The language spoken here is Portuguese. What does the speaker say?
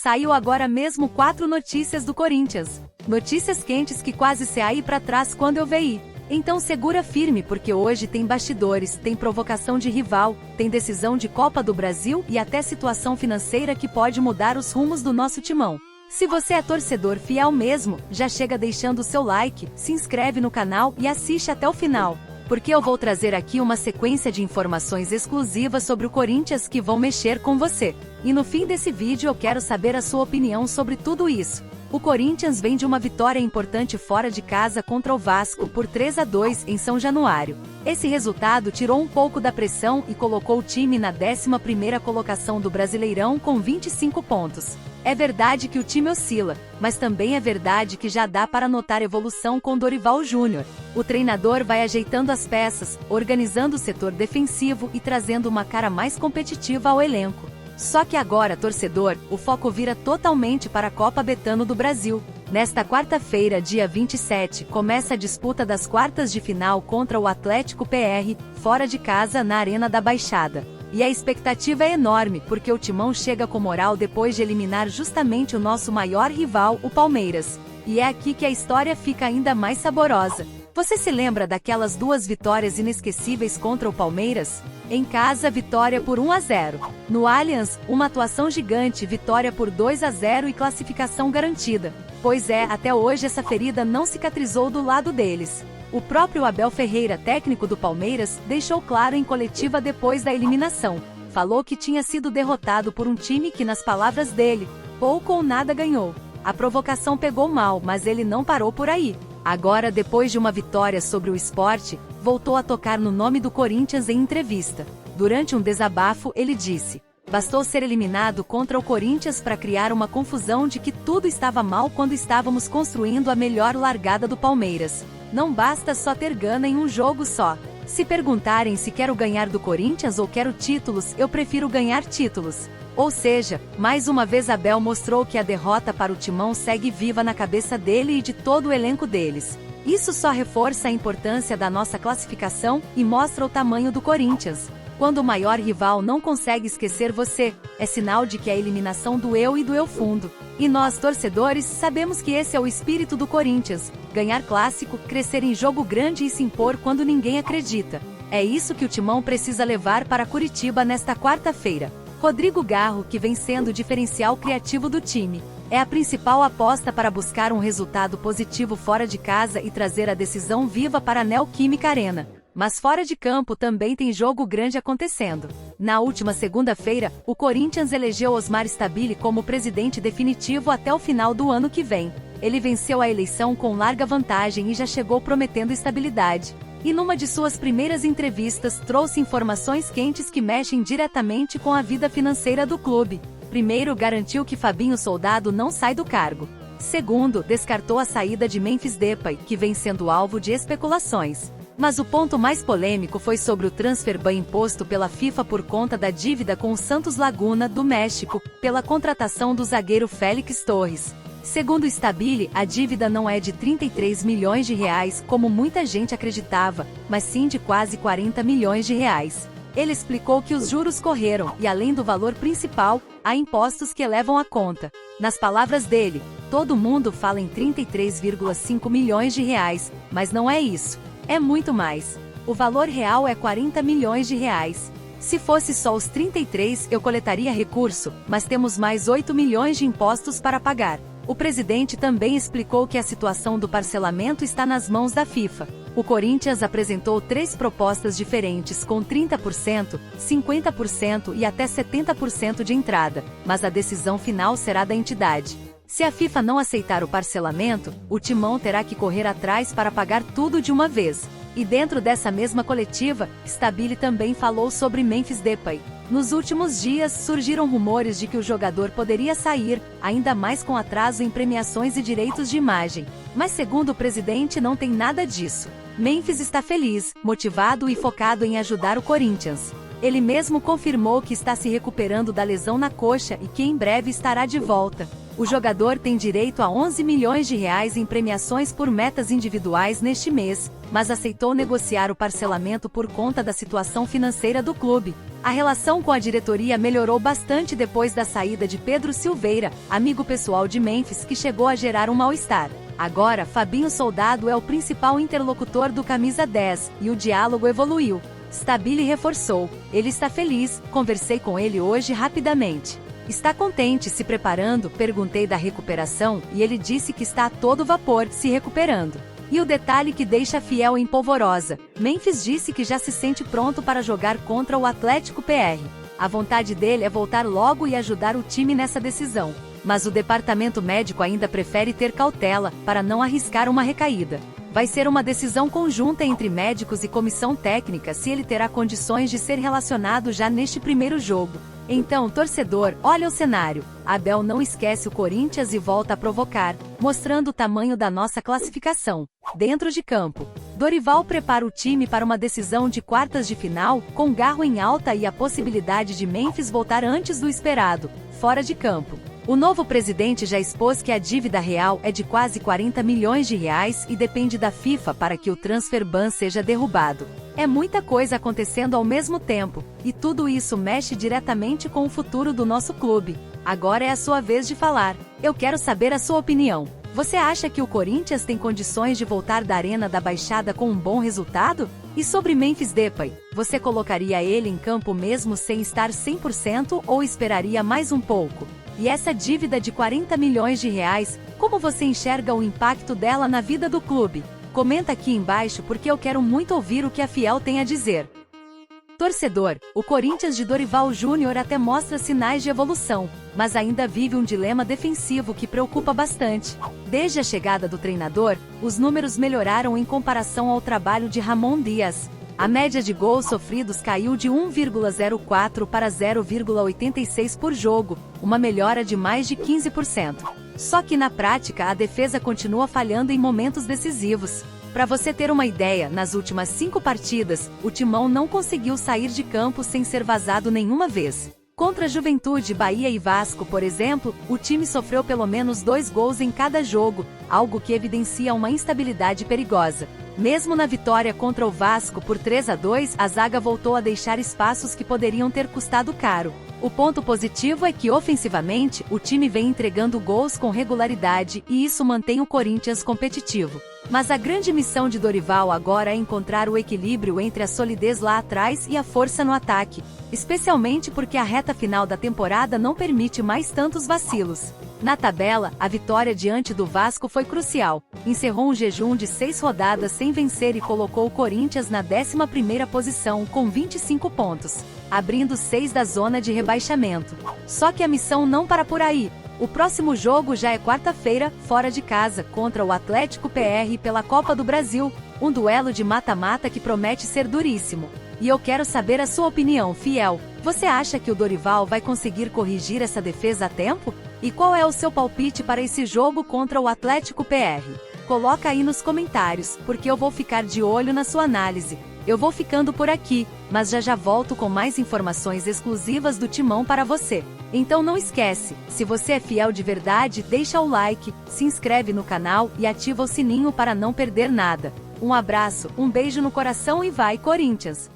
Saiu agora mesmo 4 notícias do Corinthians. Notícias quentes que quase se aí pra trás quando eu vi. Então segura firme porque hoje tem bastidores, tem provocação de rival, tem decisão de Copa do Brasil e até situação financeira que pode mudar os rumos do nosso timão. Se você é torcedor fiel mesmo, já chega deixando o seu like, se inscreve no canal e assiste até o final. Porque eu vou trazer aqui uma sequência de informações exclusivas sobre o Corinthians que vão mexer com você. E no fim desse vídeo eu quero saber a sua opinião sobre tudo isso. O Corinthians vem de uma vitória importante fora de casa contra o Vasco por 3-2 em São Januário. Esse resultado tirou um pouco da pressão e colocou o time na 11ª colocação do Brasileirão com 25 pontos. É verdade que o time oscila, mas também é verdade que já dá para notar evolução com Dorival Júnior. O treinador vai ajeitando as peças, organizando o setor defensivo e trazendo uma cara mais competitiva ao elenco. Só que agora, torcedor, o foco vira totalmente para a Copa Betano do Brasil. Nesta quarta-feira, dia 27, começa a disputa das quartas de final contra o Atlético PR, fora de casa na Arena da Baixada. E a expectativa é enorme, porque o Timão chega com moral depois de eliminar justamente o nosso maior rival, o Palmeiras. E é aqui que a história fica ainda mais saborosa. Você se lembra daquelas 2 vitórias inesquecíveis contra o Palmeiras? Em casa, vitória por 1-0. No Allianz, uma atuação gigante, vitória por 2-0 e classificação garantida. Pois é, até hoje essa ferida não cicatrizou do lado deles. O próprio Abel Ferreira, técnico do Palmeiras, deixou claro em coletiva depois da eliminação. Falou que tinha sido derrotado por um time que, nas palavras dele, pouco ou nada ganhou. A provocação pegou mal, mas ele não parou por aí. Agora, depois de uma vitória sobre o Sport, voltou a tocar no nome do Corinthians em entrevista. Durante um desabafo, ele disse: "Bastou ser eliminado contra o Corinthians para criar uma confusão de que tudo estava mal quando estávamos construindo a melhor largada do Palmeiras. Não basta só ter gana em um jogo só. Se perguntarem se quero ganhar do Corinthians ou quero títulos, eu prefiro ganhar títulos." Ou seja, mais uma vez Abel mostrou que a derrota para o Timão segue viva na cabeça dele e de todo o elenco deles. Isso só reforça a importância da nossa classificação e mostra o tamanho do Corinthians. Quando o maior rival não consegue esquecer você, é sinal de que a eliminação doeu e doeu fundo. E nós, torcedores, sabemos que esse é o espírito do Corinthians: ganhar clássico, crescer em jogo grande e se impor quando ninguém acredita. É isso que o Timão precisa levar para Curitiba nesta quarta-feira. Rodrigo Garro, que vem sendo o diferencial criativo do time, é a principal aposta para buscar um resultado positivo fora de casa e trazer a decisão viva para a Neoquímica Arena. Mas fora de campo também tem jogo grande acontecendo. Na última segunda-feira, o Corinthians elegeu Osmar Stabile como presidente definitivo até o final do ano que vem. Ele venceu a eleição com larga vantagem e já chegou prometendo estabilidade. E numa de suas primeiras entrevistas trouxe informações quentes que mexem diretamente com a vida financeira do clube. Primeiro, garantiu que Fabinho Soldado não sai do cargo. Segundo, descartou a saída de Memphis Depay, que vem sendo alvo de especulações. Mas o ponto mais polêmico foi sobre o transfer ban imposto pela FIFA por conta da dívida com o Santos Laguna, do México, pela contratação do zagueiro Félix Torres. Segundo Stabile, a dívida não é de 33 milhões de reais, como muita gente acreditava, mas sim de quase 40 milhões de reais. Ele explicou que os juros correram, e além do valor principal, há impostos que elevam a conta. Nas palavras dele, todo mundo fala em 33,5 milhões de reais, mas não é isso. É muito mais. O valor real é 40 milhões de reais. Se fosse só os 33, eu coletaria recurso, mas temos mais 8 milhões de impostos para pagar. O presidente também explicou que a situação do parcelamento está nas mãos da FIFA. O Corinthians apresentou 3 propostas diferentes com 30%, 50% e até 70% de entrada, mas a decisão final será da entidade. Se a FIFA não aceitar o parcelamento, o Timão terá que correr atrás para pagar tudo de uma vez. E dentro dessa mesma coletiva, Stabile também falou sobre Memphis Depay. Nos últimos dias surgiram rumores de que o jogador poderia sair, ainda mais com atraso em premiações e direitos de imagem. Mas segundo o presidente não tem nada disso. Memphis está feliz, motivado e focado em ajudar o Corinthians. Ele mesmo confirmou que está se recuperando da lesão na coxa e que em breve estará de volta. O jogador tem direito a 11 milhões de reais em premiações por metas individuais neste mês, mas aceitou negociar o parcelamento por conta da situação financeira do clube. A relação com a diretoria melhorou bastante depois da saída de Pedro Silveira, amigo pessoal de Memphis, que chegou a gerar um mal-estar. Agora, Fabinho Soldado é o principal interlocutor do camisa 10, e o diálogo evoluiu. Stabile reforçou: ele está feliz, conversei com ele hoje rapidamente. Está contente, se preparando? Perguntei da recuperação, e ele disse que está a todo vapor, se recuperando. E o detalhe que deixa Fiel em polvorosa: Memphis disse que já se sente pronto para jogar contra o Atlético PR. A vontade dele é voltar logo e ajudar o time nessa decisão. Mas o departamento médico ainda prefere ter cautela, para não arriscar uma recaída. Vai ser uma decisão conjunta entre médicos e comissão técnica se ele terá condições de ser relacionado já neste primeiro jogo. Então, torcedor, olha o cenário. Abel não esquece o Corinthians e volta a provocar, mostrando o tamanho da nossa classificação. Dentro de campo, Dorival prepara o time para uma decisão de quartas de final, com Garro em alta e a possibilidade de Memphis voltar antes do esperado. Fora de campo, o novo presidente já expôs que a dívida real é de quase 40 milhões de reais e depende da FIFA para que o transfer ban seja derrubado. É muita coisa acontecendo ao mesmo tempo, e tudo isso mexe diretamente com o futuro do nosso clube. Agora é a sua vez de falar. Eu quero saber a sua opinião. Você acha que o Corinthians tem condições de voltar da Arena da Baixada com um bom resultado? E sobre Memphis Depay, você colocaria ele em campo mesmo sem estar 100% ou esperaria mais um pouco? E essa dívida de 40 milhões de reais, como você enxerga o impacto dela na vida do clube? Comenta aqui embaixo porque eu quero muito ouvir o que a Fiel tem a dizer. Torcedor, o Corinthians de Dorival Júnior até mostra sinais de evolução, mas ainda vive um dilema defensivo que preocupa bastante. Desde a chegada do treinador, os números melhoraram em comparação ao trabalho de Ramon Dias. A média de gols sofridos caiu de 1,04 para 0,86 por jogo, uma melhora de mais de 15%. Só que na prática a defesa continua falhando em momentos decisivos. Para você ter uma ideia, nas últimas 5 partidas, o Timão não conseguiu sair de campo sem ser vazado nenhuma vez. Contra Juventude, Bahia e Vasco, por exemplo, o time sofreu pelo menos 2 gols em cada jogo, algo que evidencia uma instabilidade perigosa. Mesmo na vitória contra o Vasco por 3-2, a zaga voltou a deixar espaços que poderiam ter custado caro. O ponto positivo é que, ofensivamente, o time vem entregando gols com regularidade e isso mantém o Corinthians competitivo. Mas a grande missão de Dorival agora é encontrar o equilíbrio entre a solidez lá atrás e a força no ataque, especialmente porque a reta final da temporada não permite mais tantos vacilos. Na tabela, a vitória diante do Vasco foi crucial. Encerrou um jejum de 6 rodadas sem vencer e colocou o Corinthians na 11ª posição com 25 pontos, abrindo 6 da zona de rebaixamento. Só que a missão não para por aí. O próximo jogo já é quarta-feira, fora de casa, contra o Atlético PR pela Copa do Brasil, um duelo de mata-mata que promete ser duríssimo. E eu quero saber a sua opinião, Fiel. Você acha que o Dorival vai conseguir corrigir essa defesa a tempo? E qual é o seu palpite para esse jogo contra o Atlético PR? Coloca aí nos comentários, porque eu vou ficar de olho na sua análise. Eu vou ficando por aqui, mas já volto com mais informações exclusivas do Timão para você. Então não esquece, se você é fiel de verdade, deixa o like, se inscreve no canal e ativa o sininho para não perder nada. Um abraço, um beijo no coração e vai Corinthians!